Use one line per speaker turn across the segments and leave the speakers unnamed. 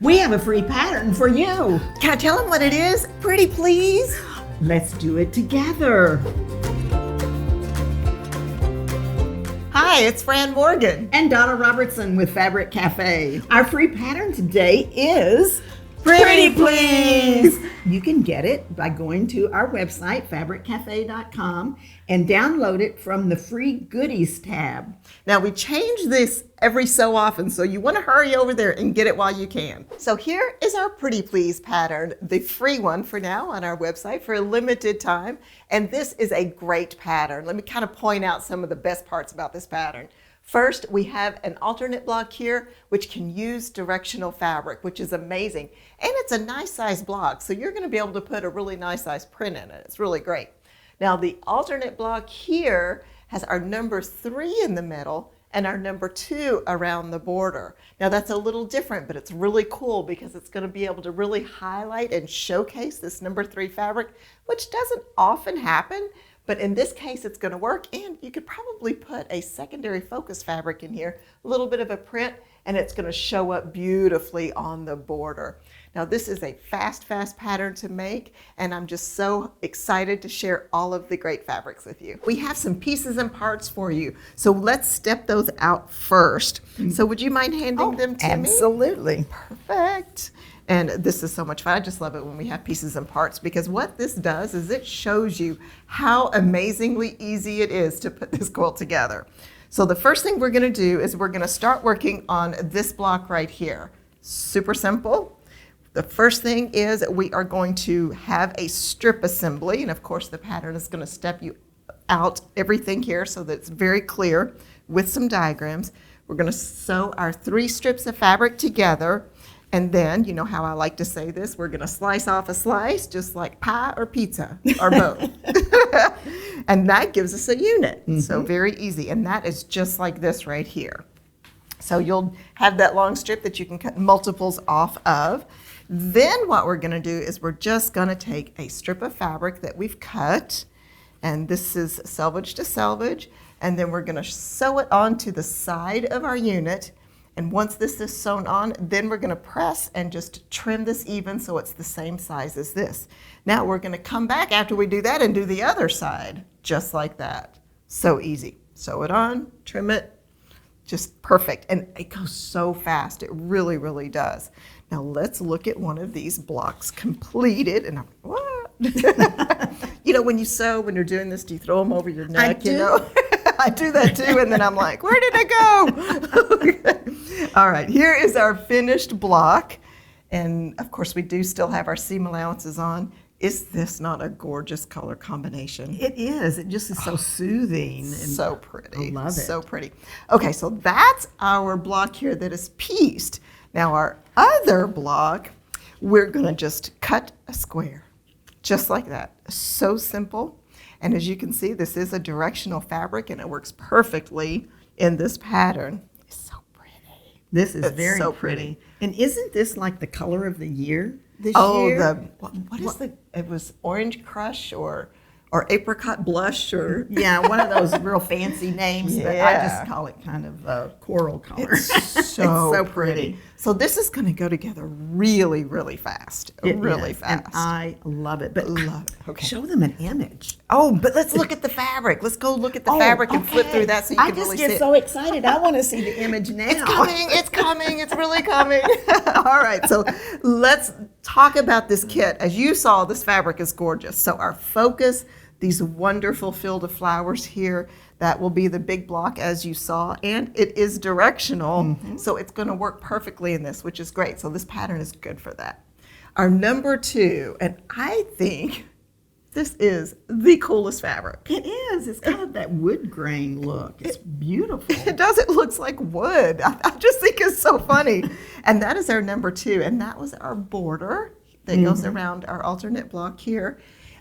We have a free pattern for you.
Can I tell them what it is? Pretty please?
Let's do it together.
Hi, it's Fran Morgan.
And Donna Robertson with Fabric Cafe. Our free pattern today is
Pretty Please.
You can get it by going to our website, fabriccafe.com, and download it from the free goodies tab.
Now we change this every so often, so you want to hurry over there and get it while you can. So here is our Pretty Please pattern, the free one for now on our website for a limited time. And this is a great pattern. Let me kind of point out some of the best parts about this pattern. First, we have an alternate block here, which can use directional fabric, which is amazing. And it's a nice size block, so you're going to be able to put a really nice size print in it. It's really great. Now, the alternate block here has our number 3 in the middle and our number 2 around the border. Now, that's a little different, but it's really cool because it's going to be able to really highlight and showcase this number 3 fabric, which doesn't often happen. But in this case, it's going to work, and you could probably put a secondary focus fabric in here, a little bit of a print, and it's going to show up beautifully on the border. Now, this is a fast pattern to make, and I'm just so excited to share all of the great fabrics with you. We have some pieces and parts for you, so let's step those out first. So would you mind handing them to me?
Absolutely.
Perfect. And this is so much fun. I just love it when we have pieces and parts, because what this does is it shows you how amazingly easy it is to put this quilt together. So the first thing we're going to do is we're going to start working on this block right here. Super simple. The first thing is we are going to have a strip assembly, and of course the pattern is going to step you out everything here so that it's very clear with some diagrams. We're going to sew our 3 strips of fabric together. And then, you know how I like to say this, we're going to slice off a slice, just like pie or pizza, or both. And that gives us a unit. So very easy. And that is just like this right here. So you'll have that long strip that you can cut multiples off of. Then what we're going to do is we're just going to take a strip of fabric that we've cut, and this is selvage to selvage, and then we're going to sew it onto the side of our unit. And once this is sewn on, then we're going to press and just trim this even so it's the same size as this. Now we're going to come back after we do that and do the other side, just like that. So easy. Sew it on, trim it, just perfect. And it goes so fast. It really, really does. Now let's look at one of these blocks completed. And I'm like, what? You know, when you sew, when you're doing this, do you throw them over your neck?
I do.
You know? I do that too, and then I'm like, where did it go? Okay. All right, here is our finished block. And of course, we do still have our seam allowances on. Is this not a gorgeous color combination?
It is. It just is so soothing. And
So pretty.
I love it.
So pretty. Okay, so that's our block here that is pieced. Now our other block, we're gonna just cut a square, just like that. So simple. And as you can see, this is a directional fabric, and it works perfectly in this pattern. It's so pretty.
This is
It's
very
so
pretty. And isn't this like the color of the year this
Oh,
year?
what is the, it was Orange Crush or Apricot Blush or.
Yeah, one of those real fancy names, but I
Yeah.
just call it kind of coral color.
It's so pretty. So this is going to go together really, really fast.
It
Really
is,
fast.
and I love it. But
Love it. Okay.
show them an image.
Oh, but let's look at the fabric. Let's go look at the fabric and flip
okay.
through that so you
I
can
just
really
get
see it.
so excited. I want to see the image now.
It's coming, it's coming, it's really coming. All right, so let's talk about this kit. As you saw, this fabric is gorgeous. So our focus, these wonderful field of flowers here, that will be the big block as you saw, and it is directional, so it's going to work perfectly in this, which is great. So this pattern is good for that. Our number 2, and I think this is the coolest fabric.
It is. It's kind of that wood grain look. It's beautiful.
It does. It looks like wood. I just think it's so funny. And that is our number 2, and that was our border that goes around our alternate block here.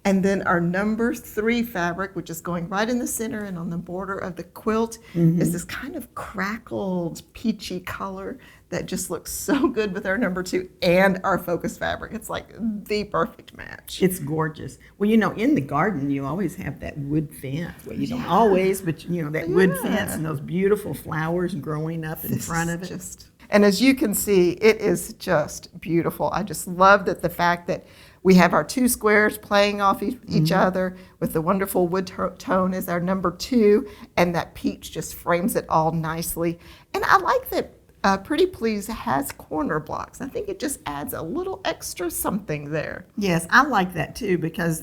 And then our number 3 fabric, which is going right in the center and on the border of the quilt, is this kind of crackled peachy color that just looks so good with our number 2 and our focus fabric. It's like the perfect match.
It's gorgeous. Well, you know, in the garden, you always have that wood fence. Well, you don't always, but you know, that wood fence and those beautiful flowers growing up in front of it.
And as you can see, it is just beautiful. I just love that the fact that we have our two squares playing off each other with the wonderful wood tone as our number 2, and that peach just frames it all nicely. And I like that Pretty Please has corner blocks. I think it just adds a little extra something there.
Yes, I like that too because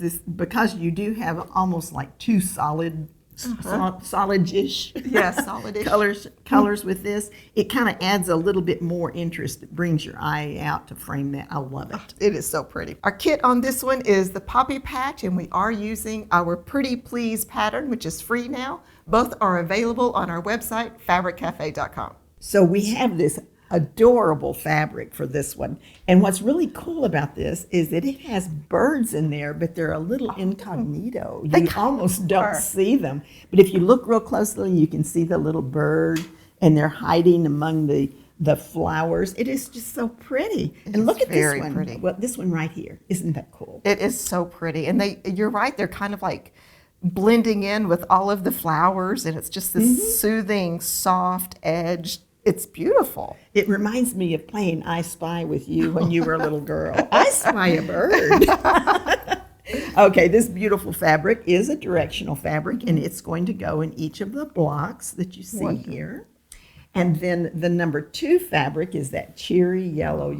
you do have almost like two solid-ish colors with this. It kind of adds a little bit more interest. It brings your eye out to frame that. I love it.
It is so pretty. Our kit on this one is the Poppy Patch, and we are using our Pretty Please pattern, which is free now. Both are available on our website, fabriccafe.com.
So we have this adorable fabric for this one. And what's really cool about this is that it has birds in there, but they're a little incognito. You almost don't see them. But if you look real closely, you can see the little bird, and they're hiding among the flowers. It is just so pretty. And look at this one.
Pretty.
Well, this one right here. Isn't that cool?
It is so pretty. And you're right, they're kind of like blending in with all of the flowers, and it's just this soothing, soft edge. It's beautiful.
It reminds me of playing I Spy with you when you were a little girl. I spy a bird. Okay, this beautiful fabric is a directional fabric, and it's going to go in each of the blocks that you see here. And then the number 2 fabric is that cheery yellow.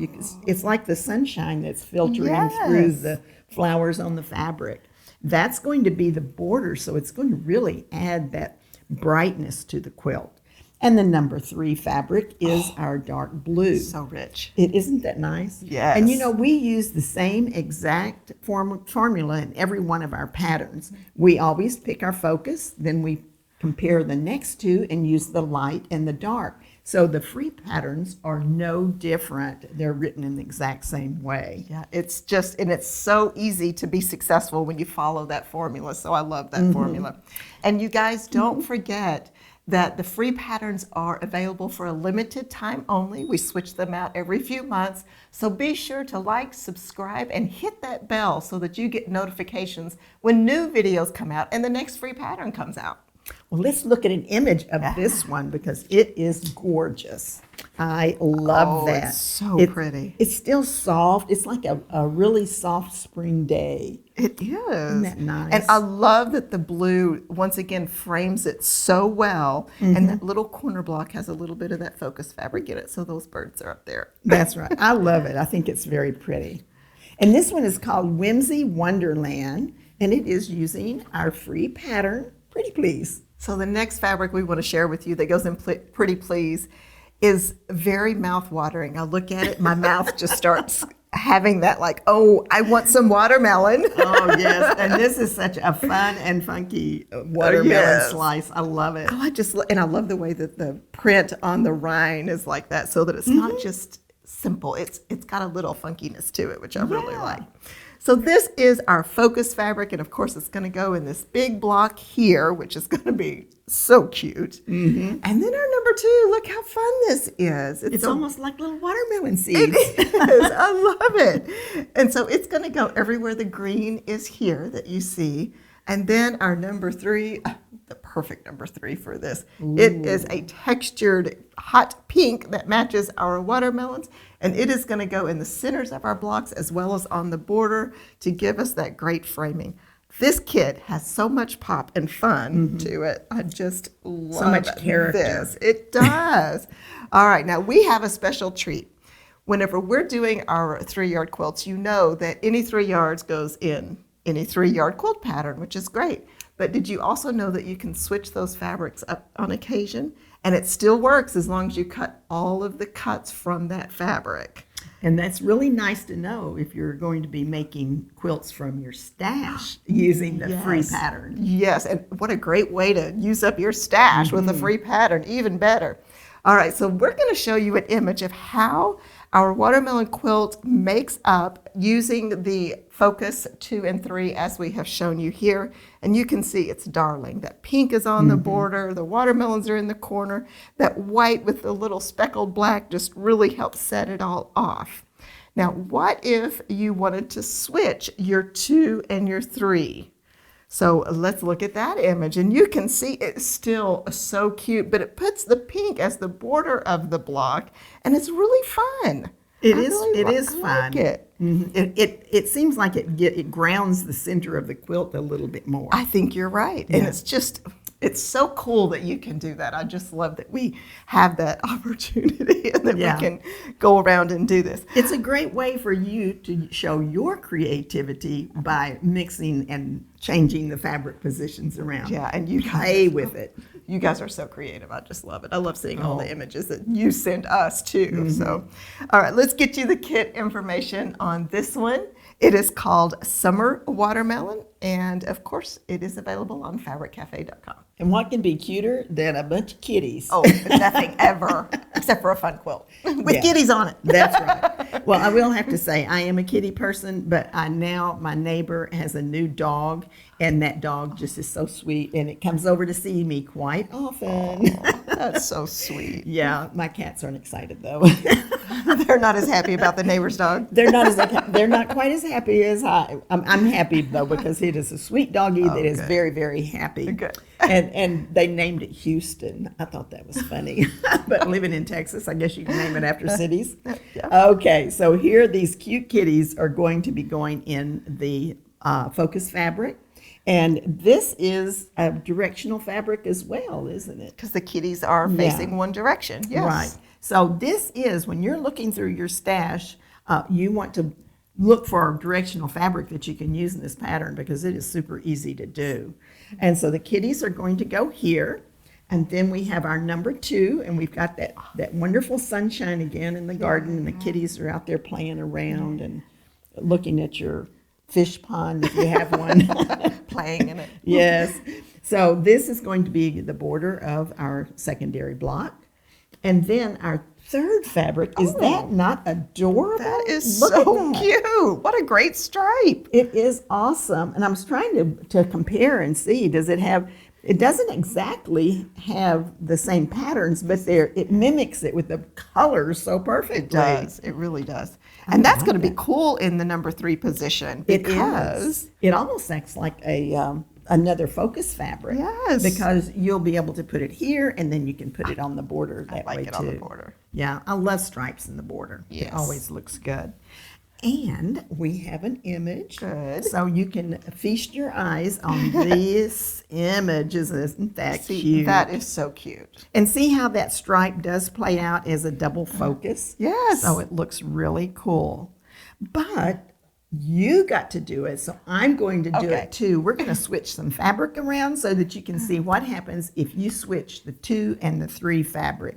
It's like the sunshine that's filtering through the flowers on the fabric. That's going to be the border, so it's going to really add that brightness to the quilt. And the number 3 fabric is our dark blue.
So rich.
Isn't that nice?
Yes.
And we use the same exact formula in every one of our patterns. We always pick our focus, then we compare the next 2 and use the light and the dark. So the free patterns are no different. They're written in the exact same way.
Yeah, it's so easy to be successful when you follow that formula. So I love that formula. And you guys, don't forget that the free patterns are available for a limited time only. We switch them out every few months. So be sure to like, subscribe, and hit that bell so that you get notifications when new videos come out and the next free pattern comes out.
Well, let's look at an image of this one because it is gorgeous. I love that.
It's so pretty.
It's still soft. It's like a really soft spring day.
It is.
Isn't that nice?
And I love that the blue, once again, frames it so well. And that little corner block has a little bit of that focus fabric in it, so those birds are up there.
That's right. I love it. I think it's very pretty. And this one is called Whimsy Wonderland, and it is using our free pattern, Pretty Please.
So the next fabric we want to share with you that goes in Pretty Please is very mouth-watering. I look at it, my mouth just starts having that like, oh, I want some watermelon.
Oh, yes. And this is such a fun and funky watermelon slice. I love it.
Oh, I love the way that the print on the rind is like that, so that it's not just simple. It's got a little funkiness to it, which I really like. So this is our focus fabric, and of course it's going to go in this big block here, which is going to be so cute. And then our number 2, look how fun this is.
It's almost like little watermelon seeds.
It is. I love it. And so it's going to go everywhere the green is here that you see. And then our number 3, the perfect number 3 for this. It is a textured hot pink that matches our watermelons, and it is going to go in the centers of our blocks as well as on the border to give us that great framing. This kit has so much pop and fun to it. I just love
so much character.
This. It does. All right, now we have a special treat. Whenever we're doing our 3-yard quilts, you know that any 3 yards goes in any 3-yard quilt pattern, which is great. But did you also know that you can switch those fabrics up on occasion? And it still works as long as you cut all of the cuts from that fabric.
And that's really nice to know if you're going to be making quilts from your stash using the free pattern.
Yes, and what a great way to use up your stash with a free pattern, even better. All right, so we're going to show you an image of how our watermelon quilt makes up using the focus 2 and 3 as we have shown you here. And you can see it's darling. That pink is on the border, the watermelons are in the corner, that white with the little speckled black just really helps set it all off. Now, what if you wanted to switch your 2 and your 3? So let's look at that image, and you can see it's still so cute, but it puts the pink as the border of the block, and it's really fun.
It is
I
fun.
like it.
It seems like it grounds the center of the quilt a little bit more.
I think you're right. And it's so cool that you can do that. I just love that we have that opportunity and that we can go around and do this.
It's a great way for you to show your creativity by mixing and changing the fabric positions around.
Yeah, and you
play with it.
You guys are so creative. I just love it. I love seeing all the images that you send us too. So, all right, let's get you the kit information on this one. It is called Summer Watermelon, and of course, it is available on fabriccafe.com.
And what can be cuter than a bunch of kitties?
Oh, nothing ever, except for a fun quilt with kitties on it.
That's right. Well, I will have to say, I am a kitty person, but my neighbor has a new dog, and that dog just is so sweet, and it comes over to see me quite often.
Oh, that's so sweet.
Yeah, my cats aren't excited, though.
They're not as happy about the neighbor's dog.
They're not quite as happy as I'm happy, though, because it is a sweet doggie that is very, very happy.
Good.
And they named it Houston. I thought that was funny. But living in Texas, I guess you can name it after cities.
Yeah.
Okay, so here these cute kitties are going to be going in the focus fabric. And this is a directional fabric as well, isn't it?
Because the kitties are facing one direction. Yes.
Right. So this is, when you're looking through your stash, you want to look for a directional fabric that you can use in this pattern because it is super easy to do. And so the kitties are going to go here. And then we have our number 2, and we've got that wonderful sunshine again in the garden, and the kitties are out there playing around and looking at your fish pond if you have one.
Playing in it.
Yes. So this is going to be the border of our secondary block. And then our third fabric, is that not adorable?
That is
Look
so
at that.
cute. What a great stripe.
It is awesome. And I was trying to compare and see, it doesn't exactly have the same patterns, but it mimics it with the colors so perfectly.
It does. It really does. And that's going to be cool in the number 3 position because
it almost acts like another focus fabric.
Yes.
Because you'll be able to put it here, and then you can put it on the border that way too.
I like it on the border.
Yeah, I love stripes in the border.
Yes.
It always looks good. And we have an image.
Good.
So you can feast your eyes on this image. Isn't that cute?
That is so cute.
And see how that stripe does play out as a double focus?
Yes.
So it looks really cool. But you got to do it, so I'm going to do it too. We're going to switch some fabric around so that you can see what happens if you switch the 2 and the 3 fabric.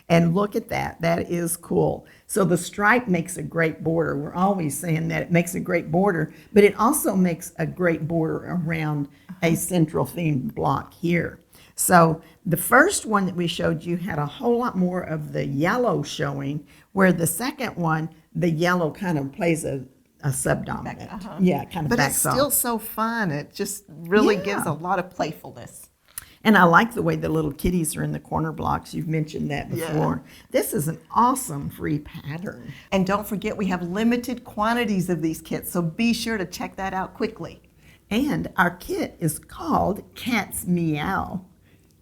And look at that. That is cool. So the stripe makes a great border. We're always saying that it makes a great border, but it also makes a great border around a central themed block here. So the first one that we showed you had a whole lot more of the yellow showing, where the second one, the yellow kind of plays a subdominant. Yeah, kind of
but
backs
it's still
off.
so fun. It just really gives a lot of playfulness.
And I like the way the little kitties are in the corner blocks. You've mentioned that before.
Yeah.
This is an awesome free pattern.
And don't forget, we have limited quantities of these kits, so be sure to check that out quickly.
And our kit is called Cat's Meow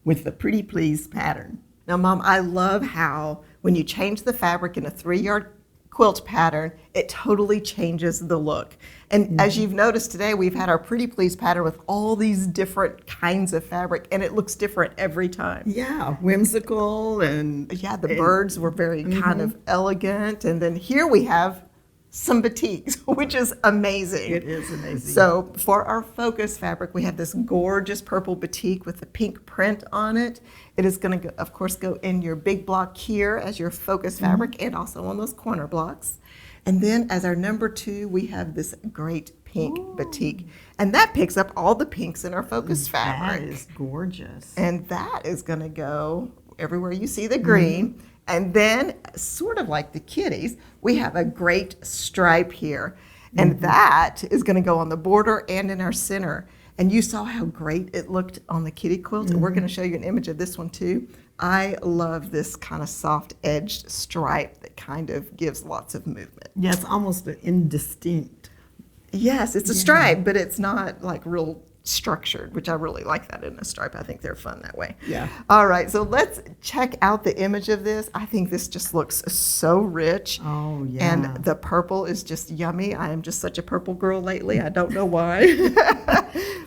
with the Pretty Please pattern.
Now, Mom, I love how when you change the fabric in a 3-yard quilt pattern, it totally changes the look. And as you've noticed today, we've had our Pretty Please pattern with all these different kinds of fabric, and it looks different every time.
Yeah, whimsical and...
Yeah, the birds were very kind of elegant. And then here we have some batiks, which is amazing.
It is amazing.
So for our focus fabric, we have this gorgeous purple batik with the pink print on it. It is going to, of course, go in your big block here as your focus fabric and also on those corner blocks. And then as our number 2, we have this great pink batik. And that picks up all the pinks in our focus fabric.
That is gorgeous.
And that is going to go everywhere you see the green. And then, sort of like the kitties, we have a great stripe here. And that is going to go on the border and in our center. And you saw how great it looked on the kitty quilt. And we're going to show you an image of this one too. I love this kind of soft-edged stripe that kind of gives lots of movement.
Yeah, it's almost indistinct.
Yes, it's a stripe, but it's not like real structured, which I really like that in a stripe. I think they're fun that way.
Yeah.
All right, so let's check out the image of this. I think this just looks so rich.
Oh, yeah.
And the purple is just yummy. I am just such a purple girl lately. I don't know why.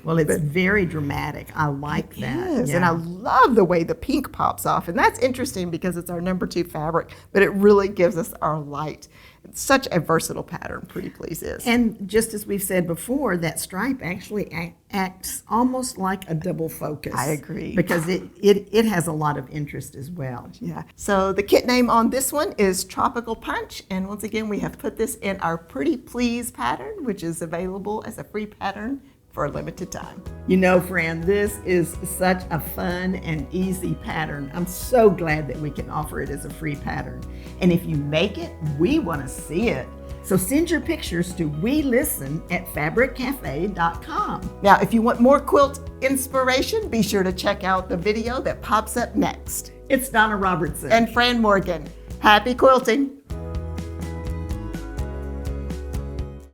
Well, it's very dramatic. I like that.
Yes,
Yeah.
and I love the way the pink pops off. And that's interesting because it's our number 2 fabric, but it really gives us our light. It's such a versatile pattern, Pretty Please is.
And just as we've said before, that stripe actually acts almost like a double focus.
I agree.
Because it has a lot of interest as well.
Yeah. So the kit name on this one is Tropical Punch. And once again, we have put this in our Pretty Please pattern, which is available as a free pattern for a limited time.
You know, friend, this is such a fun and easy pattern. I'm so glad that we can offer it as a free pattern. And if you make it, we want to see it. So send your pictures to welisten@fabriccafe.com.
Now, if you want more quilt inspiration, be sure to check out the video that pops up next.
It's Donna Robertson.
And Fran Morgan. Happy quilting!